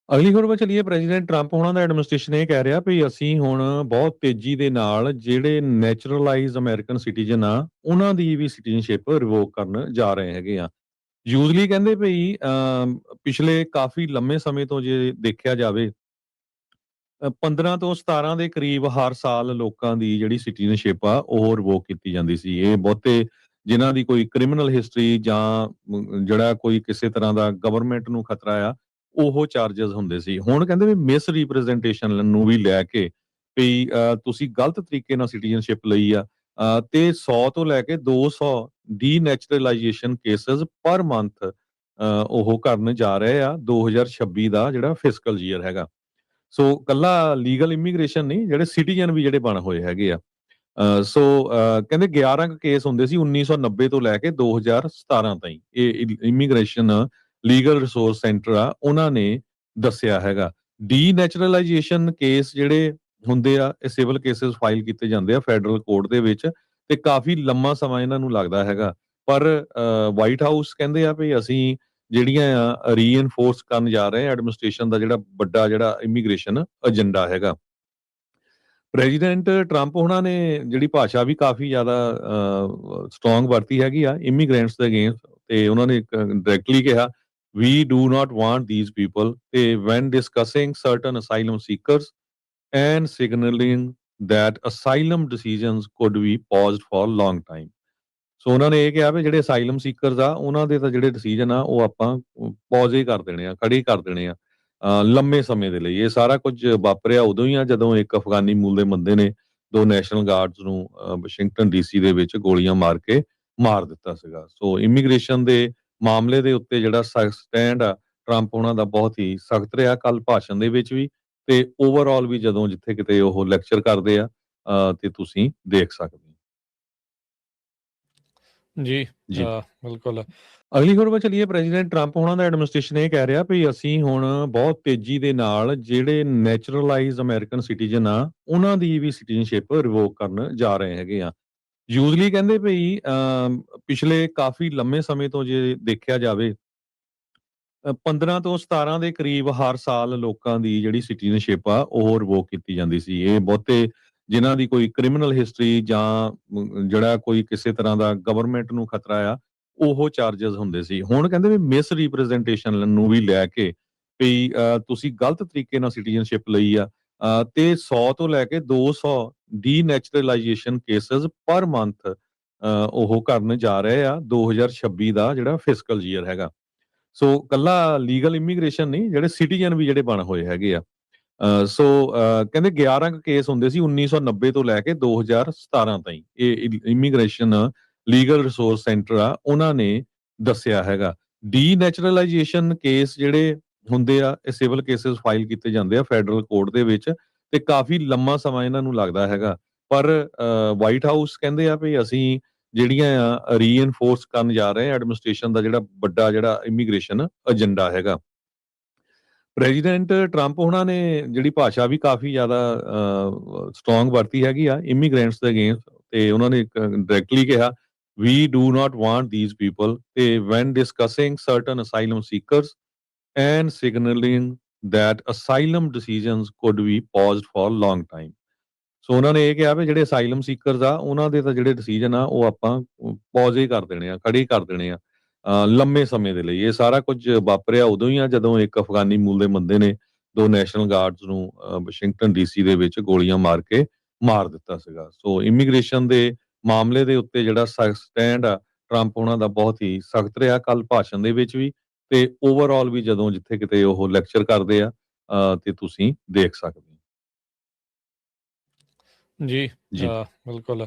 ਅਗਲੀ ਖਬਰ 'ਤੇ ਚੱਲੀਏ। ਪ੍ਰੈਜ਼ੀਡੈਂਟ ਟਰੰਪ ਹੋਣਾ ਦਾ ਐਡਮਿਨਿਸਟ੍ਰੇਸ਼ਨ ਇਹ ਕਹਿ ਰਿਹਾ ਵੀ ਅਸੀਂ ਹੁਣ ਬਹੁਤ ਤੇਜ਼ੀ ਦੇ ਨਾਲ ਜਿਹੜੇ ਨੈਚੁਰਲਾਈਜ਼ ਅਮਰੀਕਨ ਸਿਟੀਜ਼ਨ ਆ, ਉਹਨਾਂ ਦੀ ਵੀ ਸਿਟੀਜ਼ਨਸ਼ਿਪ ਰਿਵੋਕ ਕਰਨ ਜਾ ਰਹੇ ਹੈਗੇ ਆ। ਯੂਜੂਅਲੀ ਕਹਿੰਦੇ ਭਈ ਪਿਛਲੇ ਕਾਫੀ ਲੰਮੇ ਸਮੇਂ ਤੋਂ ਜੇ ਦੇਖਿਆ ਜਾਵੇ 15 ਤੋਂ 17 ਦੇ ਕਰੀਬ ਹਰ ਸਾਲ ਲੋਕਾਂ ਦੀ ਜਿਹੜੀ ਸਿਟੀਜ਼ਨਸ਼ਿਪ ਆ ਉਹ ਰਿਵੋਕ ਕੀਤੀ ਜਾਂਦੀ ਸੀ। ਇਹ ਬਹੁਤੇ ਜਿਨ੍ਹਾਂ ਦੀ ਕੋਈ ਕ੍ਰਿਮੀਨਲ ਹਿਸਟਰੀ ਜਾਂ ਜਿਹੜਾ ਕੋਈ ਕਿਸੇ ਤਰ੍ਹਾਂ ਦਾ ਗਵਰਨਮੈਂਟ ਨੂੰ ਖਤਰਾ ਆ, ਉਹ ਚਾਰजेस ਹੁੰਦੇ ਸੀ। ਹੁਣ ਕਹਿੰਦੇ ਵੀ ਮਿਸ ਰਿਪ੍ਰੈਜ਼ੈਂਟੇਸ਼ਨ ਨੂੰ ਵੀ ਲੈ ਕੇ ਵੀ ਤੁਸੀਂ ਗਲਤ ਤਰੀਕੇ ਨਾਲ ਸਿਟੀਜ਼ਨਸ਼ਿਪ ਲਈ ਆ ਤੇ 100 ਤੋਂ ਲੈ ਕੇ 200 ਡੀਨੈਚੁਰਲਾਈਜੇਸ਼ਨ ਕੇਸਸ ਪਰ ਮੰਥ ਉਹ ਕਰਨ ਜਾ ਰਹੇ ਆ 2026 ਦਾ ਜਿਹੜਾ ਫਿਸਕਲ ਈਅਰ ਹੈਗਾ। ਸੋ ਕੱਲਾ ਲੀਗਲ ਇਮੀਗ੍ਰੇਸ਼ਨ ਨਹੀਂ, ਜਿਹੜੇ ਸਿਟੀਜ਼ਨ ਵੀ ਜਿਹੜੇ ਬਣ ਹੋਏ ਹੈਗੇ ਆ। ਕਹਿੰਦੇ 11 ਕੇਸ ਹੁੰਦੇ ਸੀ 1990 ਤੋਂ ਲੈ ਕੇ 2017 ਤਾਈਂ। ਇਹ ਇਮੀਗ੍ਰੇਸ਼ਨ ਲੀਗਲ ਰਿਸੋਰਸ ਸੈਂਟਰ ਆ, ਉਹਨਾਂ ਨੇ ਦੱਸਿਆ ਹੈਗਾ। ਡੀਨੈਚੁਰਲਾਈਜੇਸ਼ਨ ਕੇਸ ਜਿਹੜੇ ਹੁੰਦੇ ਆ, ਇਹ ਸਿਵਲ ਕੇਸਸ ਫਾਈਲ ਕੀਤੇ ਜਾਂਦੇ ਆ ਫੈਡਰਲ ਕੋਰਟ ਦੇ ਵਿੱਚ ਤੇ ਕਾਫੀ ਲੰਮਾ ਸਮਾਂ ਇਹਨਾਂ ਨੂੰ ਲੱਗਦਾ ਹੈਗਾ। ਪਰ ਵਾਈਟ ਹਾਊਸ ਕਹਿੰਦੇ ਆ ਵੀ ਅਸੀਂ ਜਿਹੜੀਆਂ ਆ ਰੀਇਨਫੋਰਸ ਕਰਨ ਜਾ ਰਹੇ ਆ ਐਡਮਿਨਿਸਟ੍ਰੇਸ਼ਨ ਦਾ ਜਿਹੜਾ ਵੱਡਾ ਜਿਹੜਾ ਇਮੀਗ੍ਰੇਸ਼ਨ ਏਜੰਡਾ ਹੈਗਾ। ਪ੍ਰੈਜ਼ੀਡੈਂਟ ਟਰੰਪ ਉਹਨਾਂ ਨੇ ਜਿਹੜੀ ਭਾਸ਼ਾ ਵੀ ਕਾਫੀ ਜ਼ਿਆਦਾ ਸਟਰੋਂਗ ਵਰਤੀ ਹੈਗੀ ਆ ਇਮੀਗ੍ਰੈਂਟਸ ਦੇ ਅਗੇਂਸਟ ਤੇ ਉਹਨਾਂ ਨੇ ਡਾਇਰੈਕਟਲੀ ਕਿਹਾ we do not want these people ਤੇ when discussing certain asylum seekers and signalling that asylum decisions could be paused for long time। So ਉਹਨਾਂ ਨੇ ਇਹ ਕਿਹਾ ਵੀ ਜਿਹੜੇ ਅਸਾਈਲਮ ਸੀਕਰਸ ਆ ਉਹਨਾਂ ਦੇ ਤਾਂ ਜਿਹੜੇ ਡਿਸੀਜਨ ਆ ਉਹ ਆਪਾਂ ਪੌਜ਼ ਹੀ ਕਰ ਦੇਣੇ ਆ, ਖੜੇ ਕਰ ਦੇਣੇ ਆ ਲੰਮੇ ਸਮੇਂ ਦੇ ਲਈ। ਇਹ ਸਾਰਾ ਕੁਝ ਵਾਪਰਿਆ ਉਦੋਂ ਹੀ ਆ ਜਦੋਂ ਇੱਕ ਅਫਗਾਨੀ ਮੂਲ ਦੇ ਬੰਦੇ ਨੇ ਦੋ ਨੈਸ਼ਨਲ ਗਾਰਡਸ ਨੂੰ ਵਾਸ਼ਿੰਗਟਨ ਡੀਸੀ ਦੇ ਵਿੱਚ ਗੋਲੀਆਂ ਮਾਰ ਕੇ ਮਾਰ ਦਿੱਤਾ ਸੀਗਾ। ਸੋ ਇਮੀਗ੍ਰੇਸ਼ਨ ਦੇ ਮਾਮਲੇ ਦੇ ਉੱਤੇ ਜਿਹੜਾ ਸਟੈਂਡ ਆ ਟਰੰਪ ਉਹਨਾਂ ਦਾ ਬਹੁਤ ਹੀ ਸਖਤ ਰਿਹਾ ਕੱਲ ਭਾਸ਼ਣ ਦੇ ਵਿੱਚ ਵੀ ਤੇ ਓਵਰਆਲ ਵੀ ਜਦੋਂ ਜਿੱਥੇ ਕਿਤੇ ਉਹ ਲੈਕਚਰ ਕਰਦੇ ਆ ਤੇ ਤੁਸੀਂ ਦੇਖ ਸਕਦੇ ਹੋ। ਜੀ ਜੀ ਬਿਲਕੁਲ। ਅਗਲੀ ਖਬਰ 'ਤੇ ਚੱਲੀਏ। ਪ੍ਰੈਜ਼ੀਡੈਂਟ ਟਰੰਪ ਹੋਣਾ ਦਾ ਐਡਮਿਨਿਸਟ੍ਰੇਸ਼ਨ ਇਹ ਕਹਿ ਰਿਹਾ ਵੀ ਅਸੀਂ ਹੁਣ ਬਹੁਤ ਤੇਜ਼ੀ ਦੇ ਨਾਲ ਜਿਹੜੇ ਨੈਚੁਰਲਾਈਜ਼ ਅਮਰੀਕਨ ਸਿਟੀਜ਼ਨ ਆ, ਉਹਨਾਂ ਦੀ ਵੀ ਸਿਟੀਜ਼ਨਸ਼ਿਪ ਰਿਵੋਕ ਕਰਨ ਜਾ ਰਹੇ ਹੈਗੇ ਆ। ਯੂਜੂਅਲੀ ਕਹਿੰਦੇ ਭਈ ਪਿਛਲੇ ਕਾਫੀ ਲੰਮੇ ਸਮੇਂ ਤੋਂ ਜੇ ਦੇਖਿਆ ਜਾਵੇ 15 ਤੋਂ 17 ਦੇ ਕਰੀਬ ਹਰ ਸਾਲ ਲੋਕਾਂ ਦੀ ਜਿਹੜੀ ਸਿਟੀਜ਼ਨਸ਼ਿਪ ਆ ਉਹ ਰਿਵੋਕ ਕੀਤੀ ਜਾਂਦੀ ਸੀ। ਇਹ ਬਹੁਤੇ ਜਿਨ੍ਹਾਂ ਦੀ ਕੋਈ ਕ੍ਰਿਮੀਨਲ ਹਿਸਟਰੀ ਜਾਂ ਜਿਹੜਾ ਕੋਈ ਕਿਸੇ ਤਰ੍ਹਾਂ ਦਾ ਗਵਰਨਮੈਂਟ ਨੂੰ ਖਤਰਾ ਆ, ਉਹ ਚਾਰजेस ਹੁੰਦੇ ਸੀ। ਹੁਣ ਕਹਿੰਦੇ ਵੀ ਮਿਸ ਰਿਪ੍ਰੈਜ਼ੈਂਟੇਸ਼ਨ ਨੂੰ ਵੀ ਲੈ ਕੇ ਵੀ ਤੁਸੀਂ ਗਲਤ ਤਰੀਕੇ ਨਾਲ ਸਿਟੀਜ਼ਨਸ਼ਿਪ ਲਈ ਆ ਤੇ 100 ਤੋਂ ਲੈ ਕੇ 200 ਡੀਨੈਚੁਰਲਾਈਜੇਸ਼ਨ ਕੇਸਸ ਪਰ ਮੰਥ ਉਹ ਕਰਨ ਜਾ ਰਹੇ ਆ 2026 ਦਾ ਜਿਹੜਾ ਫਿਸਕਲ ਈਅਰ ਹੈਗਾ। ਸੋ ਕੱਲਾ ਲੀਗਲ ਇਮੀਗ੍ਰੇਸ਼ਨ ਨਹੀਂ, ਜਿਹੜੇ ਸਿਟੀਜ਼ਨ ਵੀ ਜਿਹੜੇ ਬਣ ਹੋਏ ਹੈਗੇ ਆ। ਕਹਿੰਦੇ 11 ਕੇਸ ਹੁੰਦੇ ਸੀ 1990 ਤੋਂ ਲੈ ਕੇ 2017 ਤਾਈਂ। ਇਹ ਇਮੀਗ੍ਰੇਸ਼ਨ ਲੀਗਲ ਰਿਸੋਰਸ ਸੈਂਟਰ ਆ, ਉਹਨਾਂ ਨੇ ਦੱਸਿਆ ਹੈਗਾ। ਡੀਨੈਚੁਰਲਾਈਜੇਸ਼ਨ ਕੇਸ ਜਿਹੜੇ ਹੁੰਦੇ ਆ, ਇਹ ਸਿਵਲ ਕੇਸਸ ਫਾਈਲ ਕੀਤੇ ਜਾਂਦੇ ਆ ਫੈਡਰਲ ਕੋਰਟ ਦੇ ਵਿੱਚ ਤੇ ਕਾਫੀ ਲੰਮਾ ਸਮਾਂ ਇਹਨਾਂ ਨੂੰ ਲੱਗਦਾ ਹੈਗਾ। ਪਰ ਵਾਈਟ ਹਾਊਸ ਕਹਿੰਦੇ ਆ ਵੀ ਅਸੀਂ ਜਿਹੜੀਆਂ ਆ ਰੀਇਨਫੋਰਸ ਕਰਨ ਜਾ ਰਹੇ ਆ ਐਡਮਿਨਿਸਟ੍ਰੇਸ਼ਨ ਦਾ ਜਿਹੜਾ ਵੱਡਾ ਜਿਹੜਾ ਇਮੀਗ੍ਰੇਸ਼ਨ ਏਜੰਡਾ ਹੈਗਾ। ਪ੍ਰੈਜ਼ੀਡੈਂਟ ਟਰੰਪ ਉਹਨਾਂ ਨੇ ਜਿਹੜੀ ਭਾਸ਼ਾ ਵੀ ਕਾਫੀ ਜ਼ਿਆਦਾ ਸਟਰੋਂਗ ਵਰਤੀ ਹੈਗੀ ਆ ਇਮੀਗ੍ਰੈਂਟਸ ਦੇ ਅਗੇਂਸਟ ਤੇ ਉਹਨਾਂ ਨੇ ਡਾਇਰੈਕਟਲੀ ਕਿਹਾ we do not want these people ਤੇ when discussing certain asylum seekers and signalling that asylum decisions could be paused for long time। So ਉਹਨਾਂ ਨੇ ਇਹ ਕਿਹਾ ਵੀ ਜਿਹੜੇ ਅਸਾਈਲਮ ਸੀਕਰਸ ਆ ਉਹਨਾਂ ਦੇ ਤਾਂ ਜਿਹੜੇ ਡਿਸੀਜਨ ਆ ਉਹ ਆਪਾਂ ਪੌਜ਼ ਹੀ ਕਰ ਦੇਣੇ ਆ, ਖੜੇ ਕਰ ਦੇਣੇ ਆ ਲੰਮੇ ਸਮੇਂ ਦੇ ਲਈ। ਇਹ ਸਾਰਾ ਕੁਝ ਵਾਪਰਿਆ ਉਦੋਂ ਹੀ ਆ ਜਦੋਂ ਇੱਕ ਅਫਗਾਨੀ ਮੂਲ ਦੇ ਬੰਦੇ ਨੇ ਦੋ ਨੈਸ਼ਨਲ ਗਾਰਡਸ ਨੂੰ ਵਾਸ਼ਿੰਗਟਨ ਡੀਸੀ ਦੇ ਵਿੱਚ ਗੋਲੀਆਂ ਮਾਰ ਕੇ ਮਾਰ ਦਿੱਤਾ ਸੀਗਾ। ਸੋ ਇਮੀਗ੍ਰੇਸ਼ਨ ਦੇ ਮਾਮਲੇ ਦੇ ਉੱਤੇ ਜਿਹੜਾ ਸਟੈਂਡ ਆ ਟਰੰਪ ਉਹਨਾਂ ਦਾ ਬਹੁਤ ਹੀ ਸਖਤ ਰਿਹਾ ਕੱਲ ਭਾਸ਼ਣ ਦੇ ਵਿੱਚ ਵੀ ਤੇ ਓਵਰਆਲ ਵੀ ਜਦੋਂ ਜਿੱਥੇ ਕਿਤੇ ਉਹ ਲੈਕਚਰ ਕਰਦੇ ਆ ਤੇ ਤੁਸੀਂ ਦੇਖ ਸਕਦੇ ਹੋ। ਜੀ ਜੀ ਬਿਲਕੁਲ।